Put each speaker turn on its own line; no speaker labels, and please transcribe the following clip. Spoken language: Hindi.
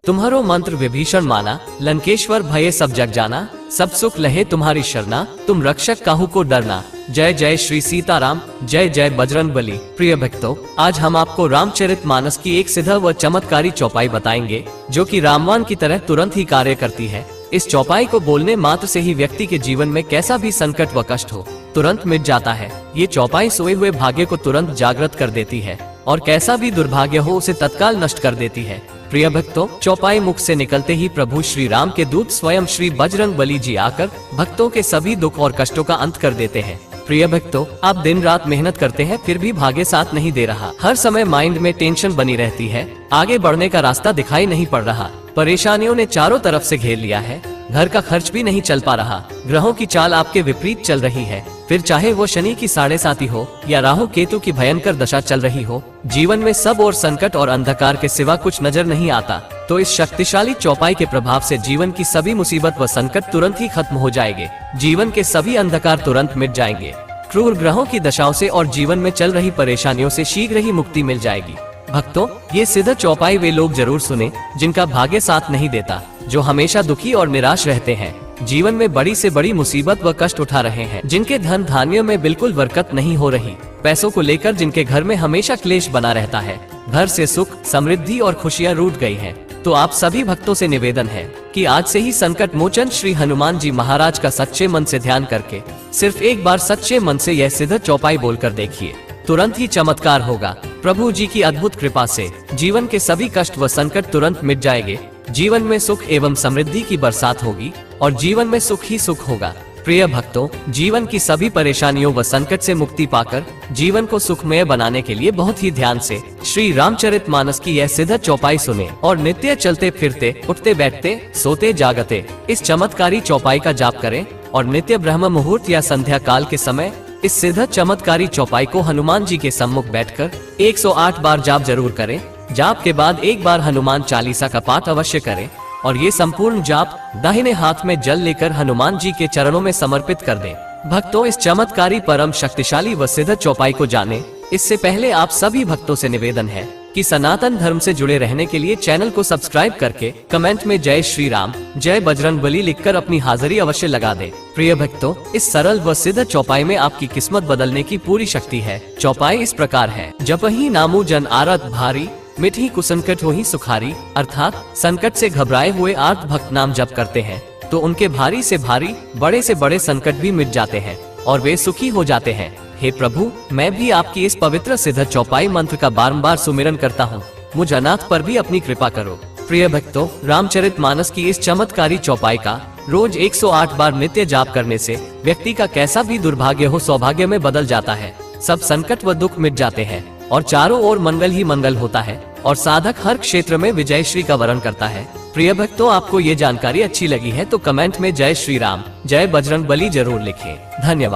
तुम्हारो मंत्र विभीषण माना, लंकेश्वर भये सब जग जाना, सब सुख लहे तुम्हारी शरणा, तुम रक्षक काहू को डरना। जय जय श्री सीताराम, जय जय बजरंगबली। प्रिय भक्तों, आज हम आपको रामचरितमानस की एक सिद्ध व चमत्कारी चौपाई बताएंगे जो कि रामबाण की तरह तुरंत ही कार्य करती है। इस चौपाई को बोलने मात्र से ही व्यक्ति के जीवन में कैसा भी संकट व कष्ट हो तुरंत मिट जाता है। ये चौपाई सोए हुए भाग्य को तुरंत जागृत कर देती है और कैसा भी दुर्भाग्य हो उसे तत्काल नष्ट कर देती है। प्रिय भक्तों, चौपाई मुख से निकलते ही प्रभु श्री राम के दूत स्वयं श्री बजरंगबली जी आकर भक्तों के सभी दुख और कष्टों का अंत कर देते हैं। प्रिय भक्तों, आप दिन रात मेहनत करते हैं फिर भी भाग्य साथ नहीं दे रहा। हर समय माइंड में टेंशन बनी रहती है, आगे बढ़ने का रास्ता दिखाई नहीं पड़ रहा। परेशानियों ने चारों तरफ से घेर लिया है, घर का खर्च भी नहीं चल पा रहा। ग्रहों की चाल आपके विपरीत चल रही है, फिर चाहे वो शनि की 7.5 हो या राहु केतु की भयंकर दशा चल रही हो। जीवन में सब और संकट और अंधकार के सिवा कुछ नजर नहीं आता। तो इस शक्तिशाली चौपाई के प्रभाव से जीवन की सभी मुसीबत व संकट तुरंत ही खत्म हो जाएंगे। जीवन के सभी अंधकार तुरंत मिट जाएंगे। क्रूर ग्रहों की दशाओं से और जीवन में चल रही परेशानियों से शीघ्र ही मुक्ति मिल जाएगी। भक्तों, ये सिद्ध चौपाई वे लोग जरूर सुने जिनका भाग्य साथ नहीं देता, जो हमेशा दुखी और निराश रहते हैं, जीवन में बड़ी से बड़ी मुसीबत व कष्ट उठा रहे हैं, जिनके धन धान्य में बिल्कुल बरकत नहीं हो रही, पैसों को लेकर जिनके घर में हमेशा क्लेश बना रहता है, घर से सुख समृद्धि और खुशियाँ रूठ गई हैं। तो आप सभी भक्तों से निवेदन है कि आज से ही संकट मोचन श्री हनुमान जी महाराज का सच्चे मन से ध्यान करके सिर्फ एक बार सच्चे मन से यह सिद्ध चौपाई बोलकर देखिए, तुरंत ही चमत्कार होगा। प्रभु जी की अद्भुत कृपा से जीवन के सभी कष्ट व संकट तुरंत मिट जाएंगे। जीवन में सुख एवं समृद्धि की बरसात होगी और जीवन में सुख ही सुख होगा। प्रिय भक्तों, जीवन की सभी परेशानियों व संकट से मुक्ति पाकर जीवन को सुखमय बनाने के लिए बहुत ही ध्यान से श्री रामचरितमानस की यह सिद्ध चौपाई सुने और नित्य चलते फिरते उठते बैठते सोते जागते इस चमत्कारी चौपाई का जाप करें और नित्य ब्रह्म मुहूर्त या संध्या काल के समय इस सिद्ध चमत्कारी चौपाई को हनुमान जी के सम्मुख बैठकर 108 बार जाप जरूर करें। जाप के बाद एक बार हनुमान चालीसा का पाठ अवश्य करें और ये संपूर्ण जाप दाहिने हाथ में जल लेकर हनुमान जी के चरणों में समर्पित कर दें। भक्तों, इस चमत्कारी परम शक्तिशाली व सिद्ध चौपाई को जाने इससे पहले आप सभी भक्तों से निवेदन है कि सनातन धर्म से जुड़े रहने के लिए चैनल को सब्सक्राइब करके कमेंट में जय श्री राम जय बजरंगबली लिखकर अपनी हाजिरी अवश्य लगा दें। प्रिय भक्तों, इस सरल व सिद्ध चौपाई में आपकी किस्मत बदलने की पूरी शक्ति है। चौपाई इस प्रकार है। जपहि नामु जन आरत भारी, मिठी कुसंकट होहि सुखारी। अर्थात संकट से घबराए हुए आर्त भक्त नाम जप करते हैं तो उनके भारी से भारी बड़े से बड़े संकट भी मिट जाते हैं और वे सुखी हो जाते हैं। हे प्रभु, मैं भी आपकी इस पवित्र सिद्ध चौपाई मंत्र का बारंबार सुमिरन करता हूँ, मुझ अनाथ पर भी अपनी कृपा करो। प्रिय भक्तों, रामचरितमानस की इस चमत्कारी चौपाई का रोज 108 बार नित्य जाप करने से व्यक्ति का कैसा भी दुर्भाग्य हो सौभाग्य में बदल जाता है। सब संकट व दुख मिट जाते हैं और चारों ओर मंगल ही मंगल होता है और साधक हर क्षेत्र में विजयश्री का वरण करता है। प्रिय भक्तों, आपको ये जानकारी अच्छी लगी है तो कमेंट में जय श्री राम जय बजरंगबली जरूर लिखें। धन्यवाद।